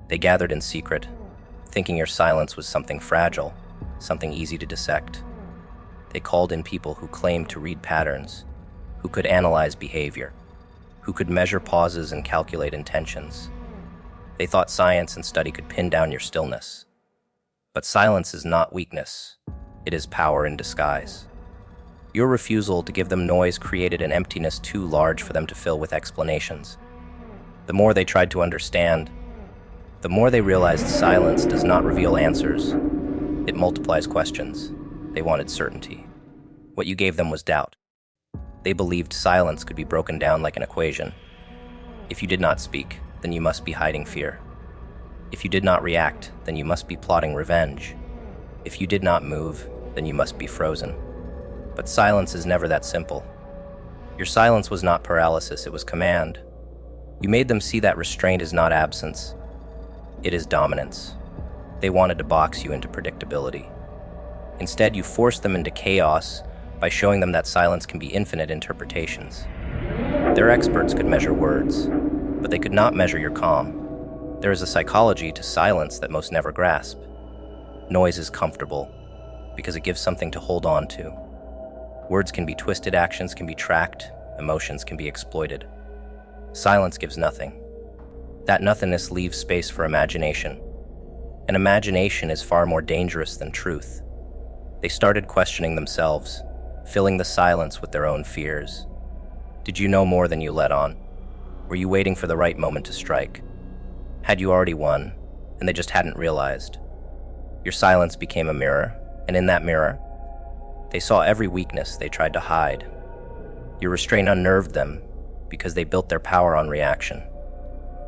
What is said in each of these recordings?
They gathered in secret, thinking your silence was something fragile, something easy to dissect. They called in people who claimed to read patterns, who could analyze behavior, who could measure pauses and calculate intentions. They thought science and study could pin down your stillness. But silence is not weakness. It is power in disguise. Your refusal to give them noise created an emptiness too large for them to fill with explanations. The more they tried to understand, the more they realized silence does not reveal answers. It multiplies questions. They wanted certainty. What you gave them was doubt. They believed silence could be broken down like an equation. If you did not speak, then you must be hiding fear. If you did not react, then you must be plotting revenge. If you did not move, then you must be frozen. But silence is never that simple. Your silence was not paralysis, it was command. You made them see that restraint is not absence. It is dominance. They wanted to box you into predictability. Instead, you forced them into chaos by showing them that silence can be infinite interpretations. Their experts could measure words, but they could not measure your calm. There is a psychology to silence that most never grasp. Noise is comfortable because it gives something to hold on to. Words can be twisted, actions can be tracked, emotions can be exploited. Silence gives nothing. That nothingness leaves space for imagination. And imagination is far more dangerous than truth. They started questioning themselves, filling the silence with their own fears. Did you know more than you let on? Were you waiting for the right moment to strike? Had you already won, and they just hadn't realized? Your silence became a mirror, and in that mirror, they saw every weakness they tried to hide. Your restraint unnerved them because they built their power on reaction.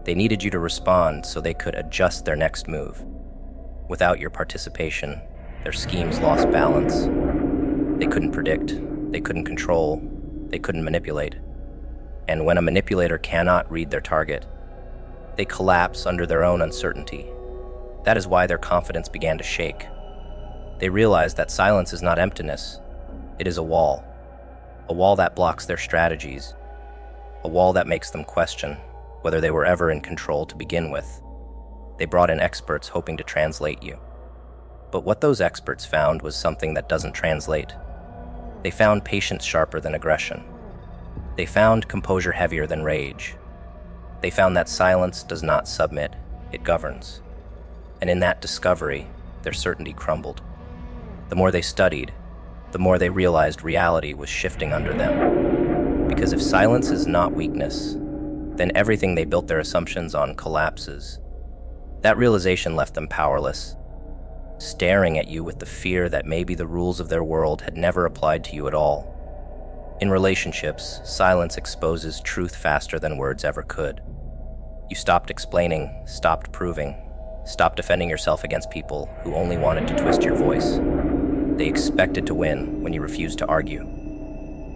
They needed you to respond so they could adjust their next move. Without your participation, their schemes lost balance. They couldn't predict, they couldn't control, they couldn't manipulate. And when a manipulator cannot read their target, they collapse under their own uncertainty. That is why their confidence began to shake. They realized that silence is not emptiness. It is a wall that blocks their strategies, a wall that makes them question whether they were ever in control to begin with. They brought in experts hoping to translate you. But what those experts found was something that doesn't translate. They found patience sharper than aggression. They found composure heavier than rage. They found that silence does not submit, it governs. And in that discovery, their certainty crumbled. The more they studied, the more they realized reality was shifting under them. Because if silence is not weakness, then everything they built their assumptions on collapses. That realization left them powerless, staring at you with the fear that maybe the rules of their world had never applied to you at all. In relationships, silence exposes truth faster than words ever could. You stopped explaining, stopped proving, stopped defending yourself against people who only wanted to twist your voice. They expected to win when you refused to argue.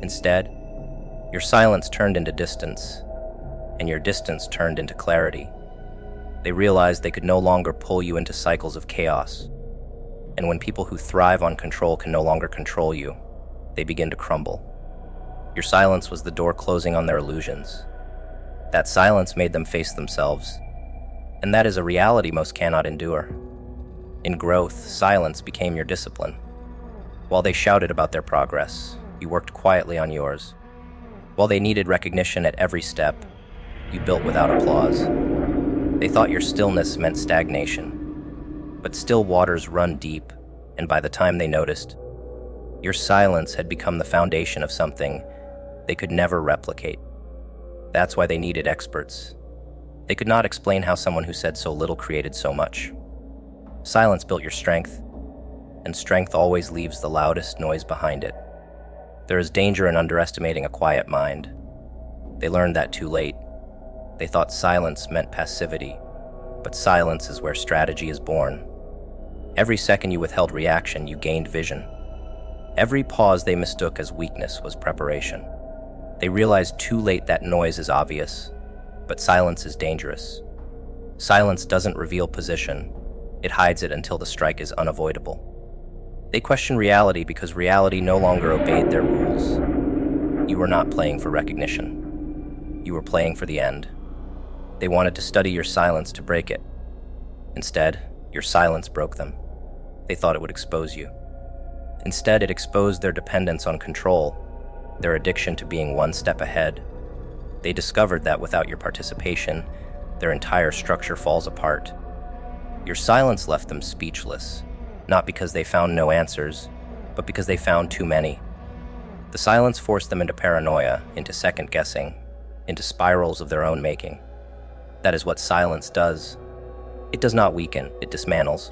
Instead, your silence turned into distance, and your distance turned into clarity. They realized they could no longer pull you into cycles of chaos. And when people who thrive on control can no longer control you, they begin to crumble. Your silence was the door closing on their illusions. That silence made them face themselves, and that is a reality most cannot endure. In growth, silence became your discipline. While they shouted about their progress, you worked quietly on yours. While they needed recognition at every step, you built without applause. They thought your stillness meant stagnation. But still waters run deep, and by the time they noticed, your silence had become the foundation of something they could never replicate. That's why they needed experts. They could not explain how someone who said so little created so much. Silence built your strength, and strength always leaves the loudest noise behind it. There is danger in underestimating a quiet mind. They learned that too late. They thought silence meant passivity, but silence is where strategy is born. Every second you withheld reaction, you gained vision. Every pause they mistook as weakness was preparation. They realized too late that noise is obvious, but silence is dangerous. Silence doesn't reveal position. It hides it until the strike is unavoidable. They questioned reality because reality no longer obeyed their rules. You were not playing for recognition. You were playing for the end. They wanted to study your silence to break it. Instead, your silence broke them. They thought it would expose you. Instead, it exposed their dependence on control, their addiction to being one step ahead. They discovered that without your participation, their entire structure falls apart. Your silence left them speechless, not because they found no answers, but because they found too many. The silence forced them into paranoia, into second-guessing, into spirals of their own making. That is what silence does. It does not weaken, it dismantles.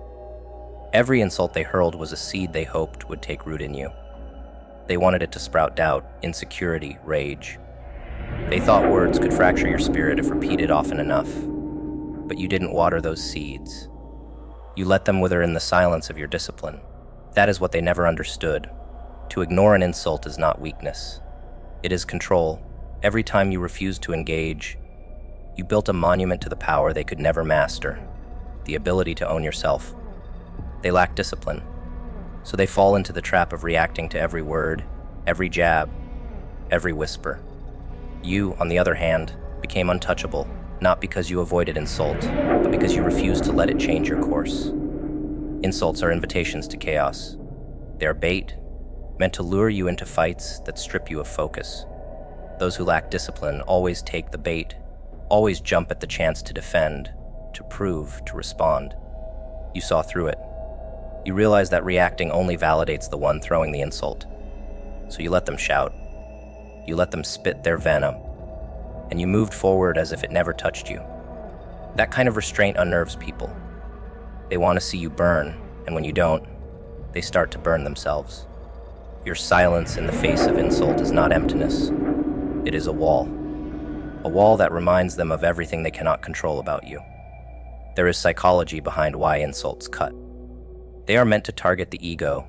Every insult they hurled was a seed they hoped would take root in you. They wanted it to sprout doubt, insecurity, rage. They thought words could fracture your spirit if repeated often enough. But you didn't water those seeds. You let them wither in the silence of your discipline. That is what they never understood. To ignore an insult is not weakness. It is control. Every time you refused to engage, you built a monument to the power they could never master, the ability to own yourself. They lack discipline, so they fall into the trap of reacting to every word, every jab, every whisper. You, on the other hand, became untouchable, not because you avoided insult, but because you refused to let it change your course. Insults are invitations to chaos. They are bait, meant to lure you into fights that strip you of focus. Those who lack discipline always take the bait, always jump at the chance to defend, to prove, to respond. You saw through it. You realize that reacting only validates the one throwing the insult. So you let them shout. You let them spit their venom. And you moved forward as if it never touched you. That kind of restraint unnerves people. They want to see you burn, and when you don't, they start to burn themselves. Your silence in the face of insult is not emptiness. It is a wall. A wall that reminds them of everything they cannot control about you. There is psychology behind why insults cut. They are meant to target the ego,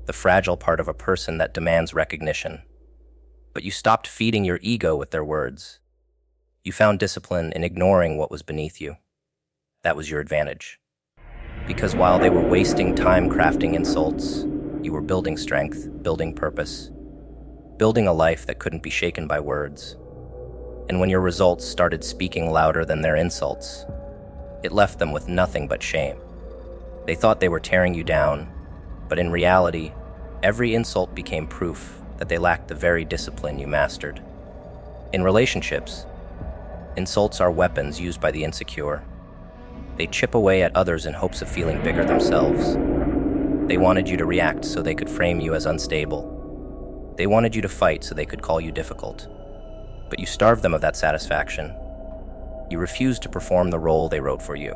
the fragile part of a person that demands recognition. But you stopped feeding your ego with their words. You found discipline in ignoring what was beneath you. That was your advantage. Because while they were wasting time crafting insults, you were building strength, building purpose, building a life that couldn't be shaken by words. And when your results started speaking louder than their insults, it left them with nothing but shame. They thought they were tearing you down, but in reality, every insult became proof that they lacked the very discipline you mastered. In relationships, insults are weapons used by the insecure. They chip away at others in hopes of feeling bigger themselves. They wanted you to react so they could frame you as unstable. They wanted you to fight so they could call you difficult. But you starved them of that satisfaction. You refused to perform the role they wrote for you.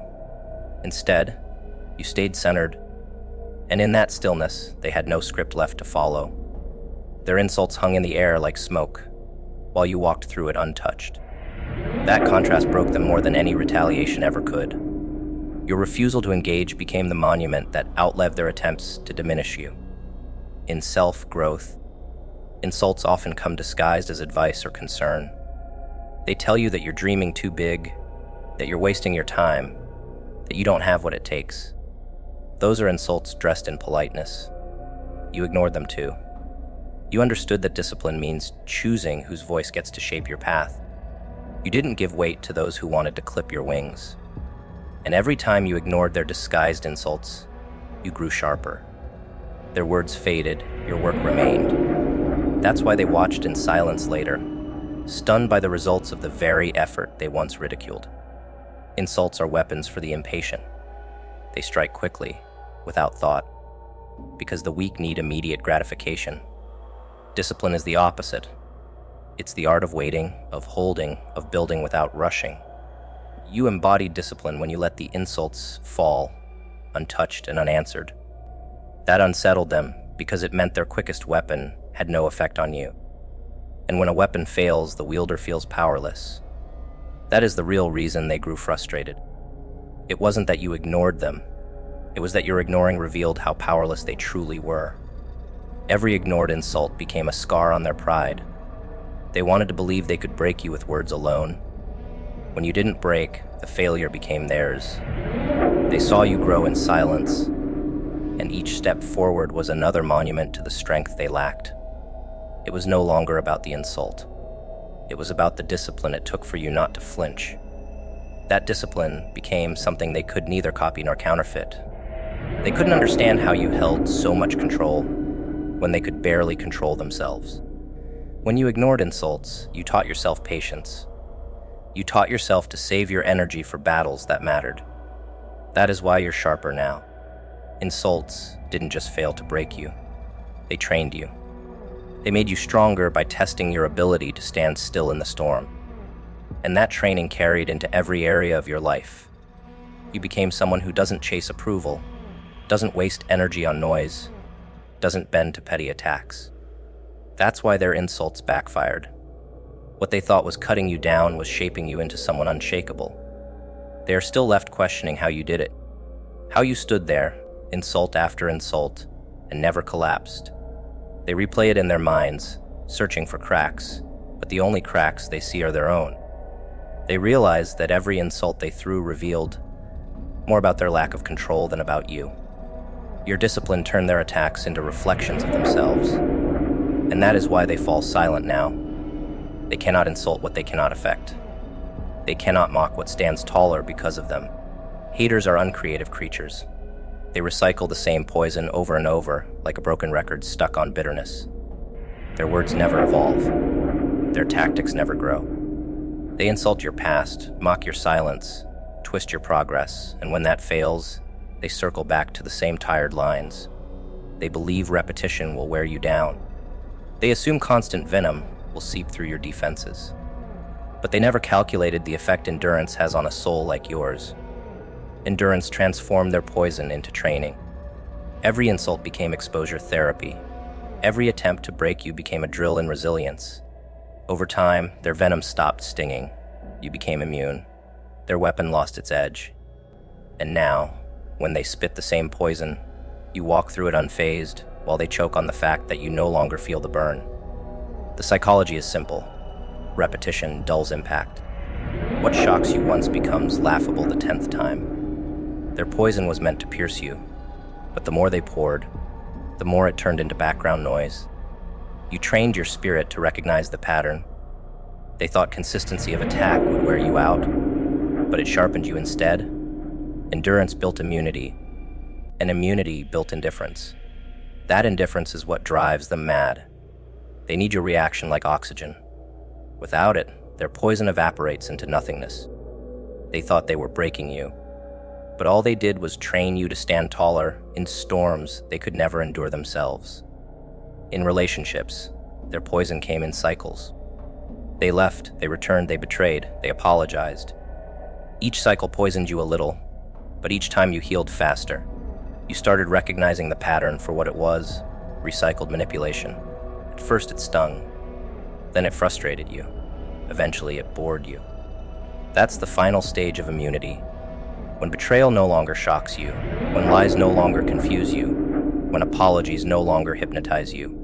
Instead, you stayed centered, and in that stillness, they had no script left to follow. Their insults hung in the air like smoke, while you walked through it untouched. That contrast broke them more than any retaliation ever could. Your refusal to engage became the monument that outlived their attempts to diminish you. In self-growth, insults often come disguised as advice or concern. They tell you that you're dreaming too big, that you're wasting your time, that you don't have what it takes. Those are insults dressed in politeness. You ignored them too. You understood that discipline means choosing whose voice gets to shape your path. You didn't give weight to those who wanted to clip your wings. And every time you ignored their disguised insults, you grew sharper. Their words faded, your work remained. That's why they watched in silence later, stunned by the results of the very effort they once ridiculed. Insults are weapons for the impatient. They strike quickly, without thought, because the weak need immediate gratification. Discipline is the opposite. It's the art of waiting, of holding, of building without rushing. You embodied discipline when you let the insults fall, untouched and unanswered. That unsettled them because it meant their quickest weapon had no effect on you. And when a weapon fails, the wielder feels powerless. That is the real reason they grew frustrated. It wasn't that you ignored them. It was that your ignoring revealed how powerless they truly were. Every ignored insult became a scar on their pride. They wanted to believe they could break you with words alone. When you didn't break, the failure became theirs. They saw you grow in silence, and each step forward was another monument to the strength they lacked. It was no longer about the insult. It was about the discipline it took for you not to flinch. That discipline became something they could neither copy nor counterfeit. They couldn't understand how you held so much control when they could barely control themselves. When you ignored insults, you taught yourself patience. You taught yourself to save your energy for battles that mattered. That is why you're sharper now. Insults didn't just fail to break you. They trained you. They made you stronger by testing your ability to stand still in the storm. And that training carried into every area of your life. You became someone who doesn't chase approval, doesn't waste energy on noise, doesn't bend to petty attacks. That's why their insults backfired. What they thought was cutting you down was shaping you into someone unshakable. They are still left questioning how you did it, how you stood there, insult after insult, and never collapsed. They replay it in their minds, searching for cracks, but the only cracks they see are their own. They realize that every insult they threw revealed more about their lack of control than about you. Your discipline turned their attacks into reflections of themselves, and that is why they fall silent now. They cannot insult what they cannot affect. They cannot mock what stands taller because of them. Haters are uncreative creatures. They recycle the same poison over and over, like a broken record stuck on bitterness. Their words never evolve. Their tactics never grow. They insult your past, mock your silence, twist your progress, and when that fails, they circle back to the same tired lines. They believe repetition will wear you down. They assume constant venom will seep through your defenses. But they never calculated the effect endurance has on a soul like yours. Endurance transformed their poison into training. Every insult became exposure therapy. Every attempt to break you became a drill in resilience. Over time, their venom stopped stinging. You became immune. Their weapon lost its edge. And now, when they spit the same poison, you walk through it unfazed, while they choke on the fact that you no longer feel the burn. The psychology is simple. Repetition dulls impact. What shocks you once becomes laughable the 10th time. Their poison was meant to pierce you, but the more they poured, the more it turned into background noise. You trained your spirit to recognize the pattern. They thought consistency of attack would wear you out, but it sharpened you instead. Endurance built immunity, and immunity built indifference. That indifference is what drives them mad. They need your reaction like oxygen. Without it, their poison evaporates into nothingness. They thought they were breaking you, but all they did was train you to stand taller in storms they could never endure themselves. In relationships, their poison came in cycles. They left, they returned, they betrayed, they apologized. Each cycle poisoned you a little, but each time you healed faster. You started recognizing the pattern for what it was, recycled manipulation. At first it stung, then it frustrated you. Eventually it bored you. That's the final stage of immunity. When betrayal no longer shocks you, when lies no longer confuse you, when apologies no longer hypnotize you.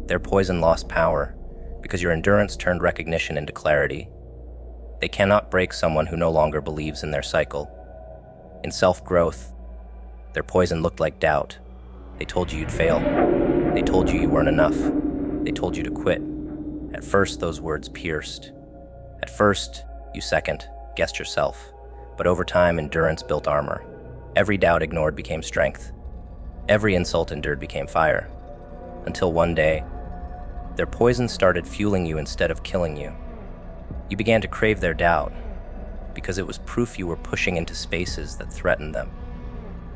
Their poison lost power because your endurance turned recognition into clarity. They cannot break someone who no longer believes in their cycle. In self-growth, their poison looked like doubt. They told you you'd fail. They told you you weren't enough. They told you to quit. At first, those words pierced. At first, you second-guessed yourself. But over time, endurance built armor. Every doubt ignored became strength. Every insult endured became fire. Until one day, their poison started fueling you instead of killing you. You began to crave their doubt, because it was proof you were pushing into spaces that threatened them.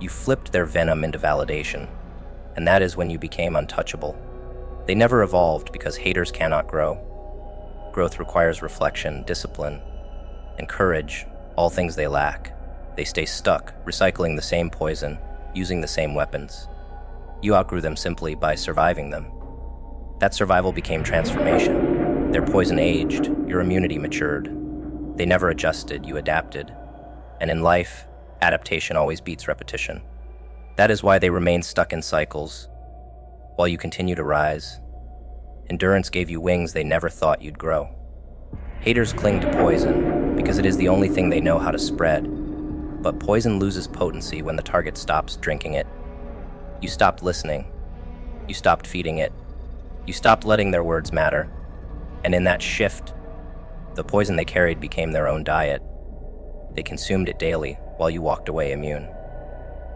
You flipped their venom into validation, and that is when you became untouchable. They never evolved because haters cannot grow. Growth requires reflection, discipline, and courage, all things they lack. They stay stuck, recycling the same poison, using the same weapons. You outgrew them simply by surviving them. That survival became transformation. Their poison aged, your immunity matured. They never adjusted, you adapted. And in life, adaptation always beats repetition. That is why they remain stuck in cycles, while you continue to rise. Endurance gave you wings they never thought you'd grow. Haters cling to poison because it is the only thing they know how to spread. But poison loses potency when the target stops drinking it. You stopped listening. You stopped feeding it. You stopped letting their words matter. And in that shift, the poison they carried became their own diet. They consumed it daily while you walked away immune.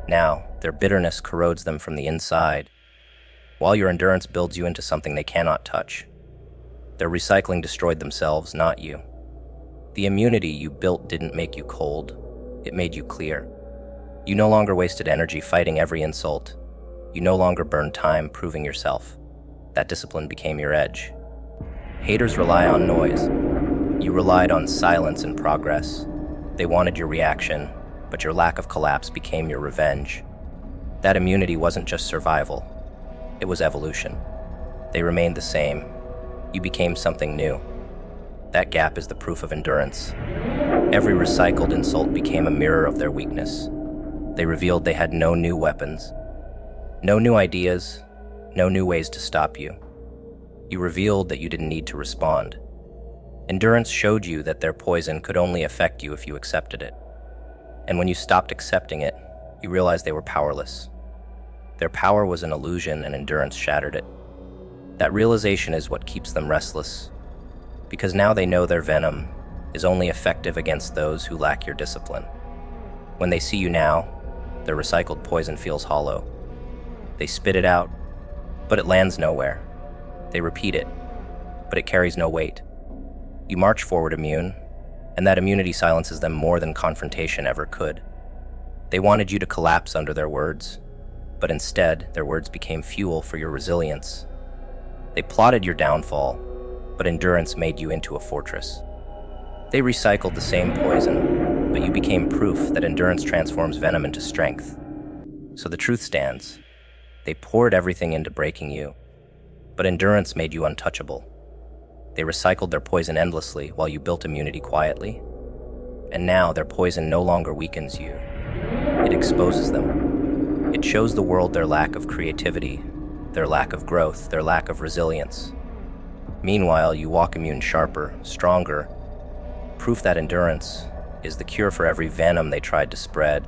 Now, their bitterness corrodes them from the inside, while your endurance builds you into something they cannot touch. Their recycling destroyed themselves, not you. The immunity you built didn't make you cold, it made you clear. You no longer wasted energy fighting every insult. You no longer burned time proving yourself. That discipline became your edge. Haters rely on noise. You relied on silence and progress. They wanted your reaction, but your lack of collapse became your revenge. That immunity wasn't just survival, it was evolution. They remained the same. You became something new. That gap is the proof of endurance. Every recycled insult became a mirror of their weakness. They revealed they had no new weapons, no new ideas, no new ways to stop you. You revealed that you didn't need to respond. Endurance showed you that their poison could only affect you if you accepted it. And when you stopped accepting it, you realized they were powerless. Their power was an illusion and endurance shattered it. That realization is what keeps them restless, because now they know their venom is only effective against those who lack your discipline. When they see you now, their recycled poison feels hollow. They spit it out, but it lands nowhere. They repeat it, but it carries no weight. You march forward immune, and that immunity silences them more than confrontation ever could. They wanted you to collapse under their words, but instead, their words became fuel for your resilience. They plotted your downfall, but endurance made you into a fortress. They recycled the same poison, but you became proof that endurance transforms venom into strength. So the truth stands. They poured everything into breaking you, but endurance made you untouchable. They recycled their poison endlessly while you built immunity quietly. And now their poison no longer weakens you. It exposes them. It shows the world their lack of creativity, their lack of growth, their lack of resilience. Meanwhile, you walk immune sharper, stronger, proof that endurance is the cure for every venom they tried to spread.